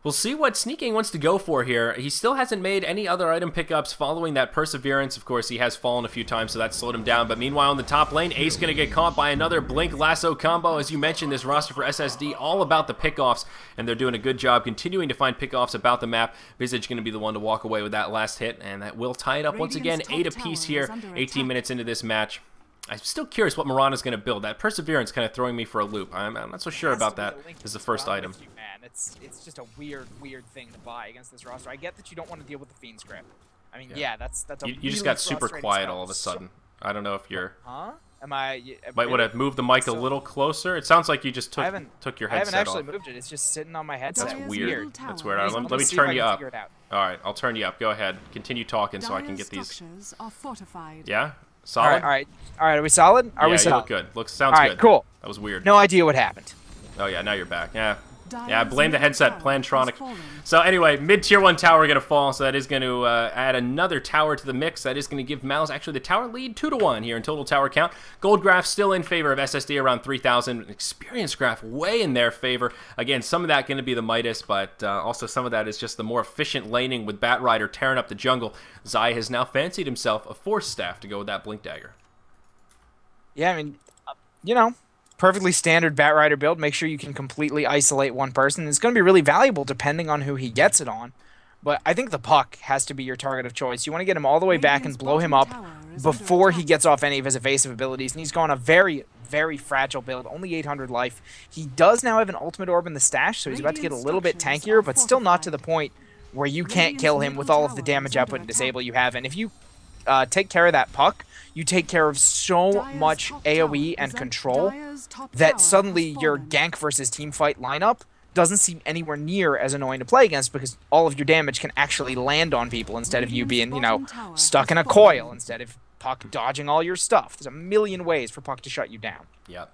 We'll see what Sneaking wants to go for here. He still hasn't made any other item pickups following that Perseverance. Of course, he has fallen a few times, so that slowed him down. But meanwhile, in the top lane, Ace going to get caught by another Blink Lasso combo. As you mentioned, this roster for SSD, all about the pickoffs, and they're doing a good job continuing to find pickoffs about the map. Visage going to be the one to walk away with that last hit, and that will tie it up once again. 8 apiece here, 18 minutes into this match. I'm still curious what Mirana's going to build. That Perseverance kind of throwing me for a loop. I'm not so sure about that as the first item. You, man. It's just a weird thing to buy against this roster. I get that you don't want to deal with the Fiend's Grip. I mean, yeah, that's a you just got super quiet all of a sudden. I don't know if you're... Huh? Am I... Might want to move the mic a little closer. It sounds like you just took your headset off. I haven't actually moved it. It's just sitting on my headset. That's weird. That's weird. Right, let me turn you up. All right, I'll turn you up. Go ahead. Continue talking so I can get these... Yeah? Solid? All right. Are we solid? Are we solid? Yeah, you look good. Sounds good. All right, cool. That was weird. No idea what happened. Oh, yeah, now you're back. Yeah, blame the headset, Plantronic. So anyway, mid-tier 1 tower going to fall, so that is going to add another tower to the mix. That is going to give Mouz actually the tower lead 2-1 here in total tower count. Gold graph still in favor of SSD around 3,000. Experience graph way in their favor. Again, some of that going to be the Midas, but also some of that is just the more efficient laning with Batrider tearing up the jungle. Zai has now fancied himself a Force Staff to go with that Blink Dagger. Yeah, I mean, you know, perfectly standard Batrider build. Make sure you can completely isolate one person. It's going to be really valuable depending on who he gets it on. But I think the Puck has to be your target of choice. You want to get him all the way back and blow him up before he gets off any of his evasive abilities. And he's gone a very, very fragile build, only 800 life. He does now have an ultimate orb in the stash, so he's about to get a little bit tankier, but still not to the point where you can't kill him with all of the damage output and disable you have. And if you take care of that Puck, you take care of so much AoE and control that suddenly your gank versus team fight lineup doesn't seem anywhere near as annoying to play against because all of your damage can actually land on people instead of you being, you know, stuck in a coil, instead of Puck dodging all your stuff. There's a million ways for Puck to shut you down. Yep.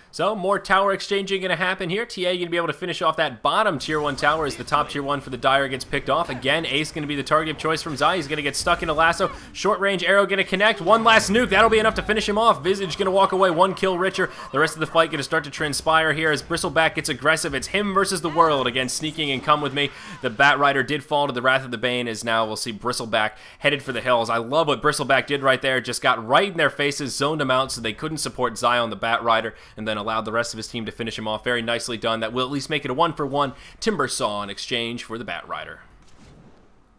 So, more tower exchanging going to happen here. TA going to be able to finish off that bottom tier 1 tower as the top tier 1 for the Dire gets picked off. Again, Ace going to be the target of choice from Zai. He's going to get stuck in a lasso. Short range arrow going to connect. One last nuke. That'll be enough to finish him off. Visage going to walk away. 1 kill richer. The rest of the fight going to start to transpire here as Bristleback gets aggressive. It's him versus the world. Again, sneaking and come with me. The Batrider did fall to the Wrath of the Bane as now we'll see Bristleback headed for the hills. I love what Bristleback did right there. Just got right in their faces, zoned them out so they couldn't support Zai on the Batrider, and then allowed the rest of his team to finish him off. Very nicely done. That will at least make it a 1-for-1 Timber Saw in exchange for the Batrider.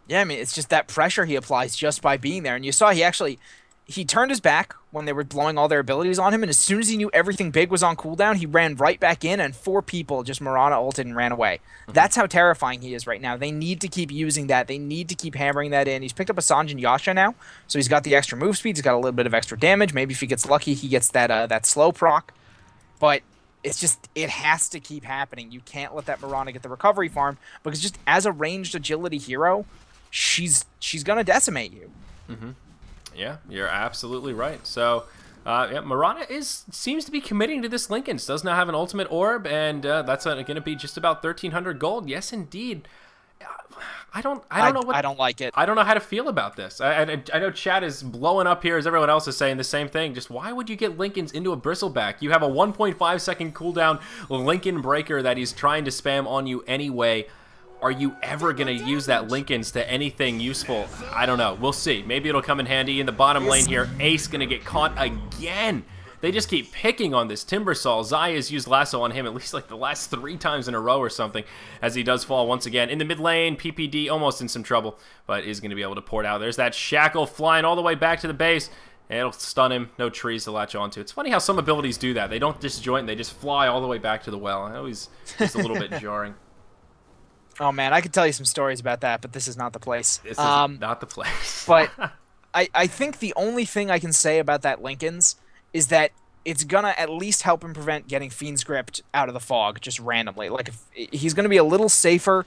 Yeah, I mean, it's just that pressure he applies just by being there. And you saw he turned his back when they were blowing all their abilities on him, and as soon as he knew everything big was on cooldown, he ran right back in, and 4 people just Mirana ulted and ran away. That's how terrifying he is right now. They need to keep using that. They need to keep hammering that in. He's picked up a Sanjin Yasha now, so he's got the extra move speed. He's got a little bit of extra damage. Maybe if he gets lucky, he gets that slow proc. But it's just, it has to keep happening. You can't let that Mirana get the recovery farm, because just as a ranged agility hero, she's going to decimate you. Yeah, you're absolutely right. So, yeah, Mirana seems to be committing to this Linken's. Does not have an ultimate orb, and that's going to be just about 1,300 gold. Yes, indeed. I don't know what... I don't like it. I don't know how to feel about this. I know chat is blowing up here as everyone else is saying the same thing. Just why would you get Linken's into a Bristleback? You have a 1.5 second cooldown Linken breaker that he's trying to spam on you anyway. Are you ever going to use that Linken's to anything useful? I don't know. We'll see. Maybe it'll come in handy in the bottom lane here. Ace going to get caught again. They just keep picking on this Timbersaw. Zai has used Lasso on him at least like the last 3 times in a row or something as he does fall once again. In the mid lane, PPD almost in some trouble, but is going to be able to port out. There's that Shackle flying all the way back to the base. It'll stun him. No trees to latch onto. It's funny how some abilities do that. They don't disjoint. They just fly all the way back to the well. Always just a little bit jarring. Oh, man, I could tell you some stories about that, but this is not the place. This is not the place. But I think the only thing I can say about that Linken's is that it's going to at least help him prevent getting Fiend's Gripped out of the fog just randomly. Like, if he's going to be a little safer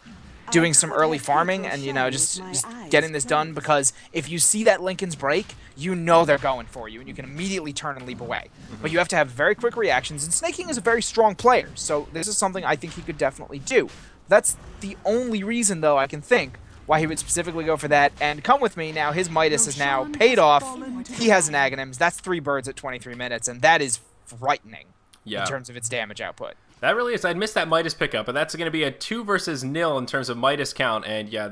doing some early farming and, you know, just getting this done, because if you see that Linken's break, you know they're going for you, and you can immediately turn and leap away. But you have to have very quick reactions, and Snake King is a very strong player, so this is something I think he could definitely do. That's the only reason, though, I can think why he would specifically go for that. And come with me now, his Midas is now paid off. He has an Aghanims. That's 3 birds at 23 minutes, and that is frightening in terms of its damage output. That really is. I'd missed that Midas pickup, but that's going to be a 2 versus 0 in terms of Midas count. And yeah,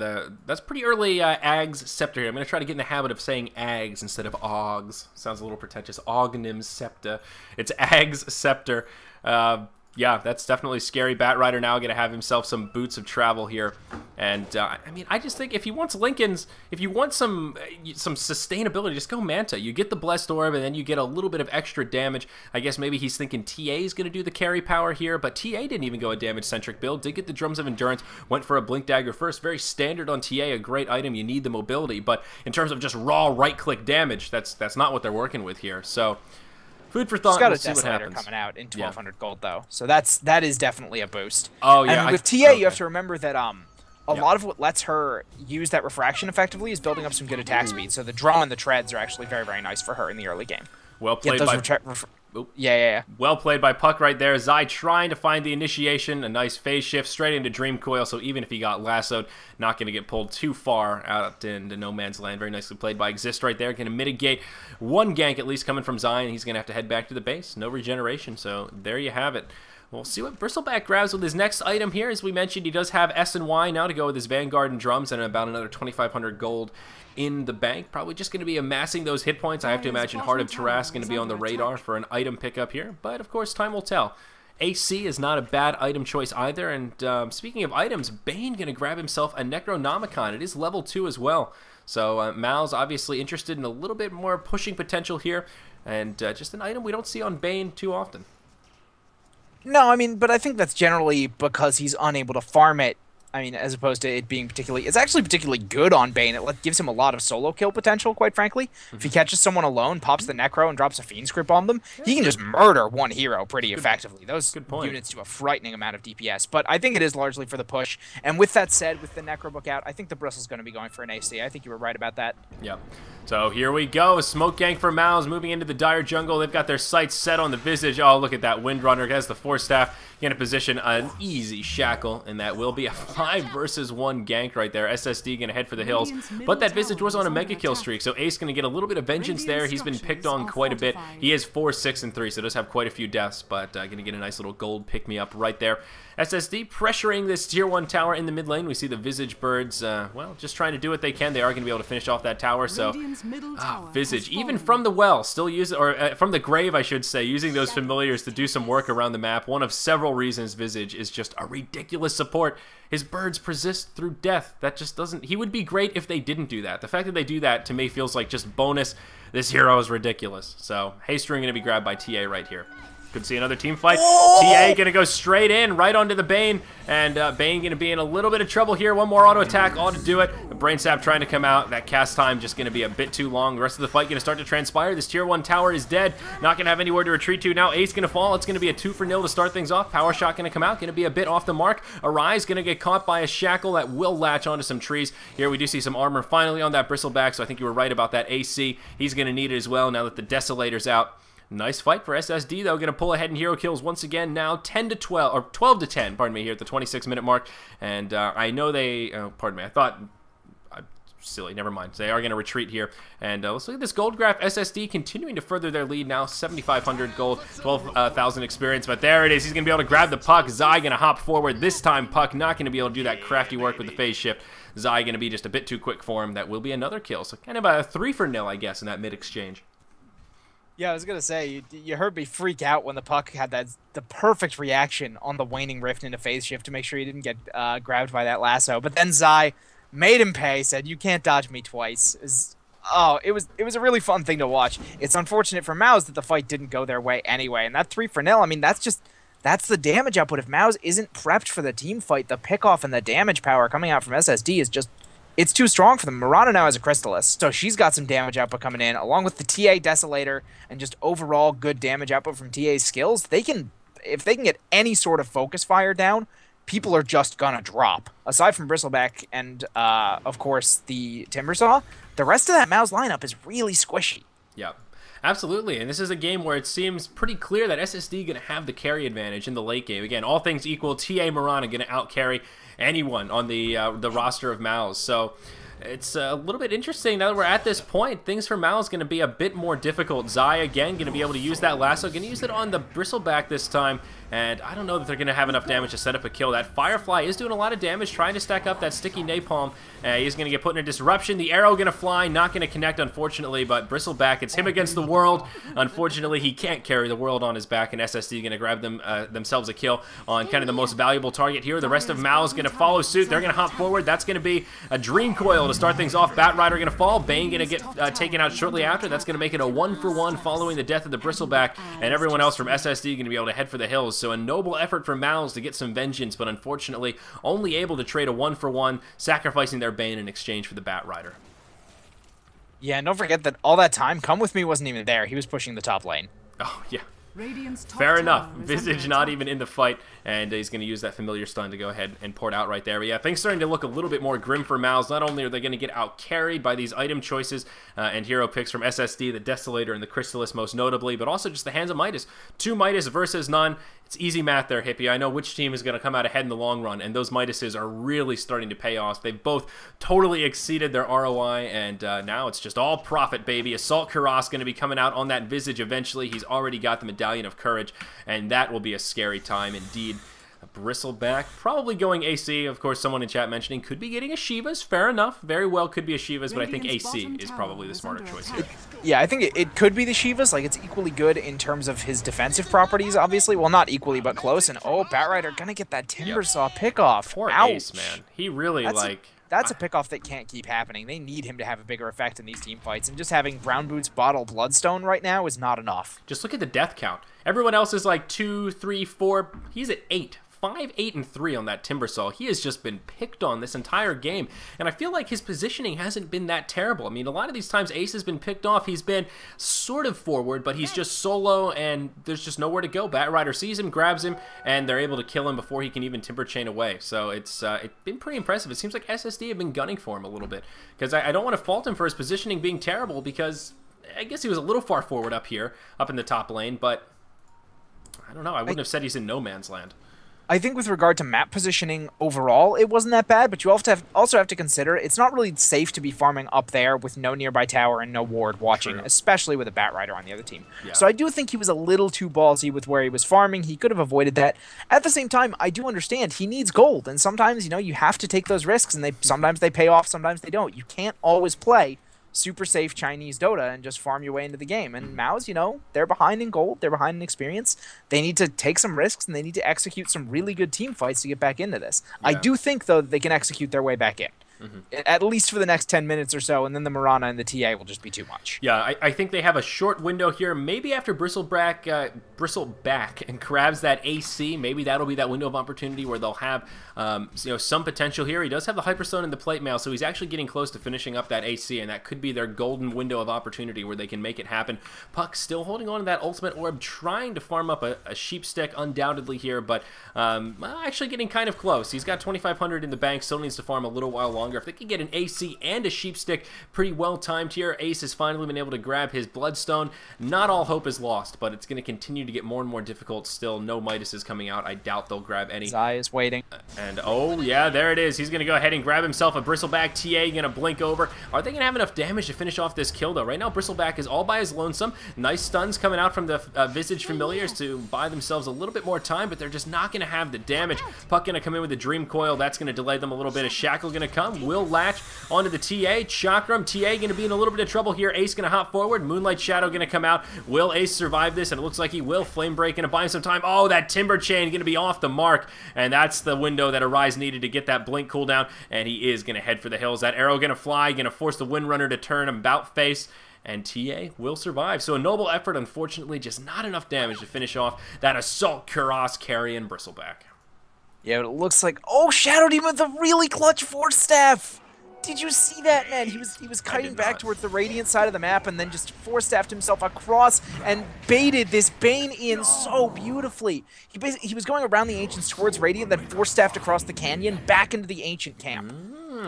that's pretty early Aghs Scepter here. I'm going to try to get in the habit of saying Aghs instead of Augs. Sounds a little pretentious. Aghanims Septa. It's Aghs Scepter. Yeah, that's definitely scary. Batrider now going to have himself some boots of travel here And I mean, I just think if he wants Lincoln's, if you want some sustainability, just go Manta. You get the Blessed Orb, and then you get a little bit of extra damage. I guess maybe he's thinking TA is going to do the carry power here, but TA didn't even go a damage-centric build. Did get the Drums of Endurance, went for a Blink Dagger first. Very standard on TA, a great item. You need the mobility, but in terms of just raw right-click damage, that's not what they're working with here. So food for thought. Got we'll a see what Desolator happens. coming out in 1200 gold though, so that is definitely a boost. Oh yeah, and with TA, you have to remember that a lot of what lets her use that refraction effectively is building up some good attack speed. So the drum and the treads are actually very, very nice for her in the early game. Well played by... Yeah. Well played by Puck right there. Zai trying to find the initiation. A nice phase shift straight into Dream Coil. So even if he got lassoed, not going to get pulled too far out into no man's land. Very nicely played by Exist right there. Going to mitigate one gank at least coming from Zai. And he's going to have to head back to the base. No regeneration. So there you have it. We'll see what Bristleback grabs with his next item here. As we mentioned, he does have S and Y now to go with his Vanguard and Drums and about another 2,500 gold in the bank. Probably just going to be amassing those hit points. I have to imagine Heart of Tarrasque going to be on the radar for an item pickup here. But, of course, time will tell. AC is not a bad item choice either. And speaking of items, Bane going to grab himself a Necronomicon. It is level 2 as well. So Mouz obviously interested in a little bit more pushing potential here. And just an item we don't see on Bane too often. No, I mean, but I think that's generally because he's unable to farm it. I mean, as opposed to it being particularly... It's actually particularly good on Bane. It gives him a lot of solo kill potential, quite frankly. If he catches someone alone, pops the Necro, and drops a Fiend Script on them, he can just murder one hero pretty effectively. Those units do a frightening amount of DPS. But I think it is largely for the push. And with that said, with the Necro book out, I think the Bristle's going to be going for an AC. I think you were right about that. Yep. So here we go. A smoke gank for Mouz moving into the Dire Jungle. They've got their sights set on the Visage. Oh, look at that. Windrunner has the Force Staff. Going to position an easy shackle, and that will be a 5 versus 1 gank right there. SSD going to head for the hills, but that Visage was on a mega kill streak, so Ace going to get a little bit of vengeance there. He's been picked on quite a bit. He is 4, 6, and 3, so does have quite a few deaths, but going to get a nice little gold pick-me-up right there. SSD pressuring this tier 1 tower in the mid lane. We see the Visage birds, well, just trying to do what they can. They are going to be able to finish off that tower, so Visage, even from the well, still using, or from the grave, I should say, using those familiars to do some work around the map. One of several reasons Visage is just a ridiculous support. His birds persist through death. That just doesn't... He would be great if they didn't do that. The fact that they do that, to me, feels like just bonus. This hero is ridiculous. So, Haystring going to be grabbed by TA right here. Could see another team fight. TA going to go straight in, right onto the Bane. And Bane going to be in a little bit of trouble here. One more auto attack, ought to do it. The Brain Sap trying to come out. That cast time just going to be a bit too long. The rest of the fight going to start to transpire. This tier 1 tower is dead. Not going to have anywhere to retreat to. Now Ace going to fall. It's going to be a 2-for-0 to start things off. Power Shot going to come out. Going to be a bit off the mark. Arise going to get caught by a shackle that will latch onto some trees. Here we do see some armor finally on that Bristleback, so I think you were right about that AC. He's going to need it as well now that the Desolator's out. Nice fight for SSD, though. Going to pull ahead in hero kills once again now. 10 to 12, or 12 to 10, pardon me, here at the 26-minute mark. And I know they, pardon me, I thought, silly, never mind. They are going to retreat here. And let's look at this gold graph. SSD continuing to further their lead now. 7,500 gold, 12,000 experience. But there it is. He's going to be able to grab the Puck. Zai going to hop forward. This time, Puck not going to be able to do that crafty work with the phase shift. Zai going to be just a bit too quick for him. That will be another kill. So kind of a 3-for-0, I guess, in that mid-exchange. Yeah, I was gonna say you heard me freak out when the Puck had the perfect reaction on the Waning Rift into phase shift to make sure he didn't get grabbed by that lasso. But then Zai made him pay. Said, "You can't dodge me twice." It was a really fun thing to watch. It's unfortunate for Mouz that the fight didn't go their way anyway. And that 3-for-0, I mean, that's the damage output. If Mouz isn't prepped for the team fight, the pickoff and the damage power coming out from SSD is just... It's too strong for them. Murata now has a Crystallis, so she's got some damage output coming in, along with the TA Desolator and just overall good damage output from TA's skills. If they can get any sort of focus fire down, people are just gonna drop. Aside from Bristleback and, of course, the Timbersaw, the rest of that Mouz lineup is really squishy. Yeah. Absolutely, and this is a game where it seems pretty clear that SSD going to have the carry advantage in the late game. Again, all things equal, TA Murata going to out-carry anyone on the roster of Mouz. So It's a little bit interesting now that we're at this point. Things for Mouz going to be a bit more difficult. Zai, again, going to be able to use that lasso. Going to use it on the Bristleback this time. And I don't know that they're going to have enough damage to set up a kill. That Firefly is doing a lot of damage, trying to stack up that sticky napalm. He's going to get put in a disruption. The arrow going to fly, not going to connect, unfortunately. But Bristleback, it's him against the world. Unfortunately, he can't carry the world on his back. And SSD going to grab themselves a kill on kind of the most valuable target here. The rest of Mouz going to follow suit. They're going to hop forward. That's going to be a Dream Coil to start things off. Batrider going to fall. Bane going to get taken out shortly after. That's going to make it a 1-for-1 following the death of the Bristleback. And everyone else from SSD going to be able to head for the hills. So a noble effort for Mouz to get some vengeance, but unfortunately only able to trade a 1-for-1, sacrificing their Bane in exchange for the Batrider. Yeah, and don't forget that all that time, Come With Me wasn't even there. He was pushing the top lane. Oh, yeah. Fair enough. Visage not even in the fight, and he's going to use that familiar stun to go ahead and port out right there. But yeah, things starting to look a little bit more grim for Mouz. Not only are they going to get out-carried by these item choices and hero picks from SSD, the Desolator and the Crystallis most notably, but also just the hands of Midas. 2 Midas versus none. It's easy math there, Hippie. I know which team is going to come out ahead in the long run, and those Midases are really starting to pay off. They've both totally exceeded their ROI, and now it's just all profit, baby. Assault Kuras going to be coming out on that Visage eventually. He's already got the Medallion of Courage, and that will be a scary time indeed. A Bristleback, probably going AC. Of course, someone in chat mentioning could be getting a Shivas. Fair enough. Very well could be a Shivas, but I think AC is probably the smarter choice here. Yeah, I think it could be the Shivas. Like, it's equally good in terms of his defensive properties, obviously. Well, not equally, but close. And, oh, Batrider gonna get that Timbersaw pickoff. Poor Ouch. Ace, man. He really, That's a pickoff that can't keep happening. They need him to have a bigger effect in these team fights, and just having Brown Boots bottle Bloodstone right now is not enough. Just look at the death count. Everyone else is like 2, 3, 4. He's at 8. 5, 8, and 3 on that Timbersaw. He has just been picked on this entire game, and I feel like his positioning hasn't been that terrible. I mean, a lot of these times Ace has been picked off. He's been sort of forward, but he's just solo, and there's just nowhere to go. Batrider sees him, grabs him, and they're able to kill him before he can even Timber Chain away. So it's been pretty impressive. It seems like SSD have been gunning for him a little bit, because I don't want to fault him for his positioning being terrible, because I guess he was a little far forward up here, up in the top lane, but I don't know. I wouldn't have said he's in no man's land. I think with regard to map positioning overall, it wasn't that bad, but you also have to consider it's not really safe to be farming up there with no nearby tower and no ward watching, especially with a Batrider on the other team. Yeah. So I do think he was a little too ballsy with where he was farming. He could have avoided that. At the same time, I do understand he needs gold, and sometimes, you know, you have to take those risks, and sometimes they pay off, sometimes they don't. You can't always play super safe Chinese Dota and just farm your way into the game. And Mouz, you know, they're behind in gold, they're behind in experience. They need to take some risks, and they need to execute some really good team fights to get back into this. Yeah. I do think, though, that they can execute their way back in. At least for the next 10 minutes or so, and then the Mirana and the TA will just be too much. Yeah, I think they have a short window here. Maybe after Bristleback and grabs that AC, maybe that'll be that window of opportunity where they'll have you know, some potential here. He does have the Hyperstone and the Plate Mail, so he's actually getting close to finishing up that AC, and that could be their golden window of opportunity where they can make it happen. Puck still holding on to that Ultimate Orb, trying to farm up a Sheep Stick undoubtedly here, but actually getting kind of close. He's got 2,500 in the bank, still needs to farm a little while longer. If they can get an AC and a Sheep Stick, pretty well timed here. Ace has finally been able to grab his Bloodstone. Not all hope is lost, but it's going to continue to get more and more difficult still. No Midas is coming out. I doubt they'll grab any. Zai is waiting. And oh yeah, there it is. He's going to go ahead and grab himself a Bristleback. TA going to blink over. Are they going to have enough damage to finish off this kill though? Right now Bristleback is all by his lonesome. Nice stuns coming out from the Visage Familiars to buy themselves a little bit more time, but they're just not going to have the damage. Puck going to come in with the Dream Coil. That's going to delay them a little bit. A Shackle going to come. Will latch onto the TA. Chakram. TA going to be in a little bit of trouble here. Ace going to hop forward. Moonlight Shadow going to come out. Will Ace survive this? And it looks like he will. Flame Break going to buy him some time. Oh, that Timber Chain going to be off the mark. And that's the window that Arise needed to get that blink cooldown. And he is going to head for the hills. That arrow going to fly. Going to force the Windrunner to turn about face. And TA will survive. So a noble effort, unfortunately, just not enough damage to finish off that Assault Kuras carrying Bristleback. Yeah, it looks like, oh, Shadow Demon with a really clutch Force Staff. Did you see that, man? He was kiting back towards the Radiant side of the map and then just Force Staffed himself across and baited this Bane in so beautifully. He was going around the Ancients towards Radiant, then Force Staffed across the canyon back into the Ancient camp.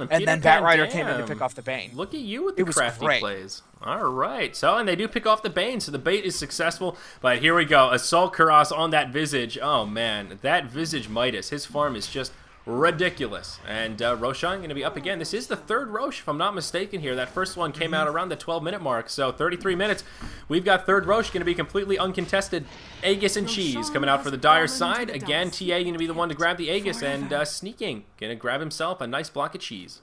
And then Batrider came in to pick off the Bane. Look at you with the crafty plays. All right. So, and they do pick off the Bane, so the bait is successful. But here we go. Assault Kuras on that Visage. Oh, man. That Visage Midas. His farm is just ridiculous. And Roshan going to be up again. This is the third Rosh, if I'm not mistaken here. That first one came out around the 12-minute mark, so 33 minutes. We've got third Rosh going to be completely uncontested. Aegis and Cheese coming out for the Dire side. Again, TA going to be the one to grab the Aegis, and sneaking. Going to grab himself a nice block of cheese.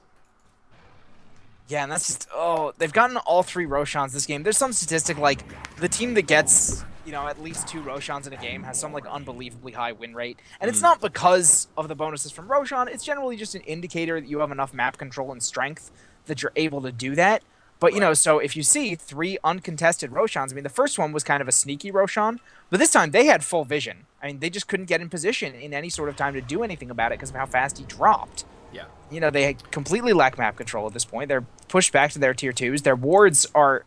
Yeah, and that's just, oh, they've gotten all 3 Roshans this game. There's some statistic, like, the team that gets, you know, at least 2 Roshans in a game has some, like, unbelievably high win rate. And it's not because of the bonuses from Roshan, it's generally just an indicator that you have enough map control and strength that you're able to do that. But, you know, so if you see 3 uncontested Roshans, I mean, the first one was kind of a sneaky Roshan, but this time they had full vision. I mean, they just couldn't get in position in any sort of time to do anything about it because of how fast he dropped. Yeah. You know, they completely lack map control at this point. They're pushed back to their tier 2s. Their wards are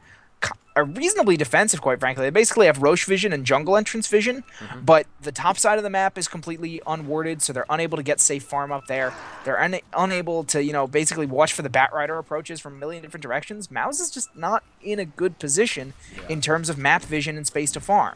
reasonably defensive, quite frankly. They basically have Roche vision and jungle entrance vision, but the top side of the map is completely unwarded, so they're unable to get safe farm up there. They're unable to, you know, basically watch for the Batrider approaches from a million different directions. Mouz is just not in a good position in terms of map vision and space to farm.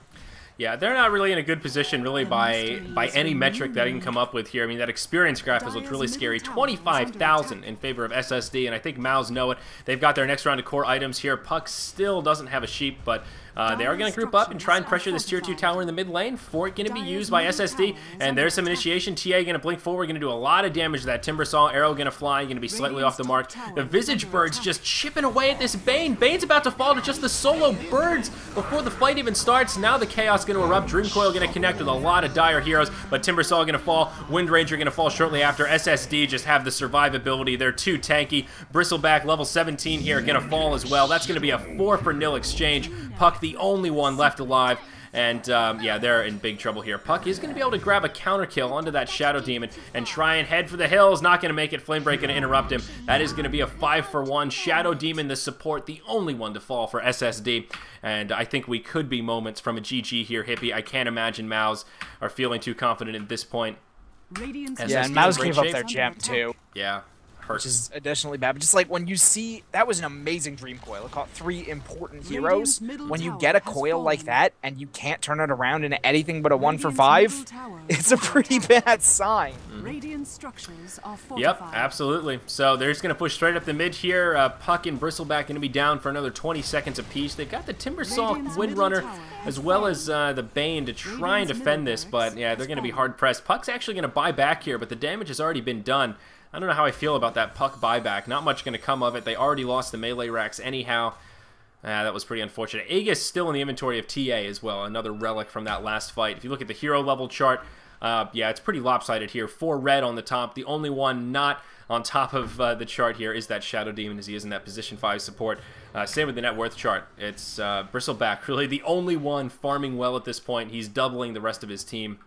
Yeah, they're not really in a good position, really, by any metric that I can come up with here. I mean, that experience graph is what's really scary. 25,000 in favor of SSD, and I think Mouz know it. They've got their next round of core items here. Puck still doesn't have a sheep, but they are going to group up and try and pressure this tier 2 tower in the mid lane. Fort going to be used by SSD, and there's some initiation. TA going to blink forward, going to do a lot of damage to that Timbersaw. Arrow going to fly, going to be slightly off the mark. The Visage Birds just chipping away at this Bane. Bane's about to fall to just the solo birds before the fight even starts. Now the Chaos going to erupt. Dreamcoil going to connect with a lot of dire heroes, but Timbersaw going to fall. Wind Ranger going to fall shortly after. SSD just have the survivability. They're too tanky. Bristleback level 17 here going to fall as well. That's going to be a 4-for-0 exchange. Puck the only one left alive, and yeah, they're in big trouble here. Puck is going to be able to grab a counter kill onto that Shadow Demon and try and head for the hills. Not going to make it. Flamebreak going to interrupt him. That is going to be a 5-for-1. Shadow Demon, the support, the only one to fall for SSD, and I think we could be moments from a GG here, Hippie. I can't imagine Mouz are feeling too confident at this point. Yeah, and Mouz gave up their gem too. Yeah. Which is additionally bad. But just like when you see, that was an amazing Dream Coil. It caught 3 important heroes. When you get a coil like that and you can't turn it around into anything but a 1-for-5, it's a pretty bad sign. Yep, absolutely. So they're just going to push straight up the mid here. Puck and Bristleback going to be down for another 20 seconds apiece. They've got the Timbersaw Windrunner as well as the Bane to try and defend this, but yeah, they're going to be hard-pressed. Puck's actually going to buy back here, but the damage has already been done. I don't know how I feel about that Puck buyback. Not much going to come of it. They already lost the melee racks anyhow. That was pretty unfortunate. Aegis still in the inventory of TA as well. Another relic from that last fight. If you look at the hero level chart, yeah, it's pretty lopsided here. 4 red on the top. The only one not on top of the chart here is that Shadow Demon, as he is in that position 5 support. Same with the net worth chart. It's Bristleback, really the only one farming well at this point. He's doubling the rest of his team.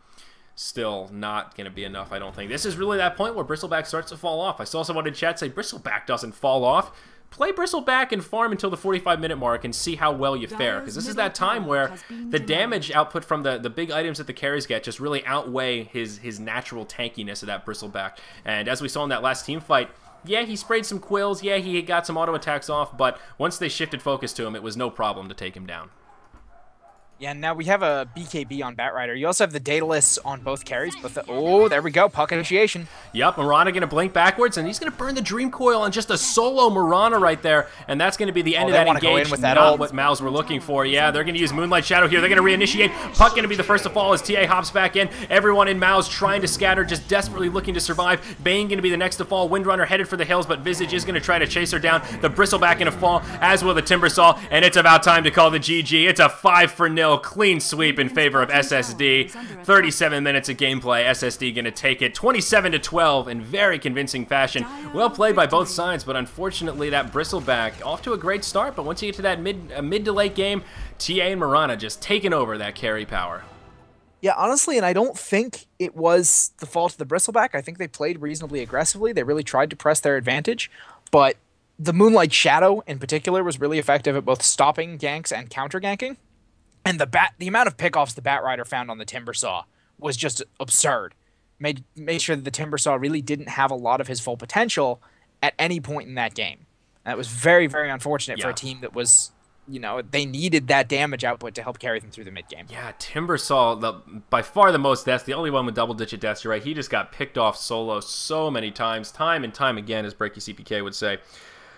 Still not going to be enough, I don't think. This is really that point where Bristleback starts to fall off. I saw someone in chat say Bristleback doesn't fall off. Play Bristleback and farm until the 45-minute mark and see how well you fare, because this is that time where the damage output from the big items that the carries get just really outweigh his natural tankiness of that Bristleback. And as we saw in that last team fight, yeah, he sprayed some quills, yeah, he got some auto attacks off, but once they shifted focus to him, it was no problem to take him down. Yeah, now we have a BKB on Batrider. You also have the Daedalus on both carries. But oh, there we go. Puck initiation. Yep, Mirana going to blink backwards, and he's going to burn the Dream Coil on just a solo Mirana right there. And that's going to be the end of that engage. Not what Mouz were looking for. Yeah, they're going to use Moonlight Shadow here. They're going to reinitiate. Puck going to be the first to fall as TA hops back in. Everyone in Mouz trying to scatter, just desperately looking to survive. Bane going to be the next to fall. Windrunner headed for the hills, but Visage is going to try to chase her down. The Bristleback going to fall, as will the Timbersaw, and it's about time to call the GG. It's a 5-for-0 clean sweep in favor of SSD. 37 minutes of gameplay. SSD going to take it 27-12 in very convincing fashion. Well played by both sides, but unfortunately that Bristleback off to a great start, but once you get to that mid to late game, TA and Mirana just taking over that carry power. Yeah, honestly, and I don't think it was the fault of the Bristleback. I think they played reasonably aggressively. They really tried to press their advantage, but the Moonlight Shadow in particular was really effective at both stopping ganks and counter ganking. And the amount of pickoffs the Batrider found on the Timbersaw was just absurd. Made sure that the Timbersaw really didn't have a lot of his full potential at any point in that game. And that was very, very unfortunate for a team that was you know, they needed that damage output to help carry them through the mid game. Yeah, Timber saw by far the most deaths, the only one with double-digit deaths. You're right. He just got picked off solo so many times, time and time again, as Breaky CPK would say.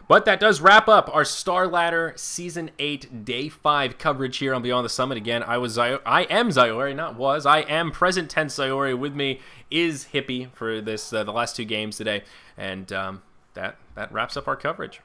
But that does wrap up our Starladder Season 8 Day 5 coverage here on Beyond the Summit. Again, I am Zyori, not was. I am present tense Zyori. With me is Hippie for this the last two games today. And that wraps up our coverage.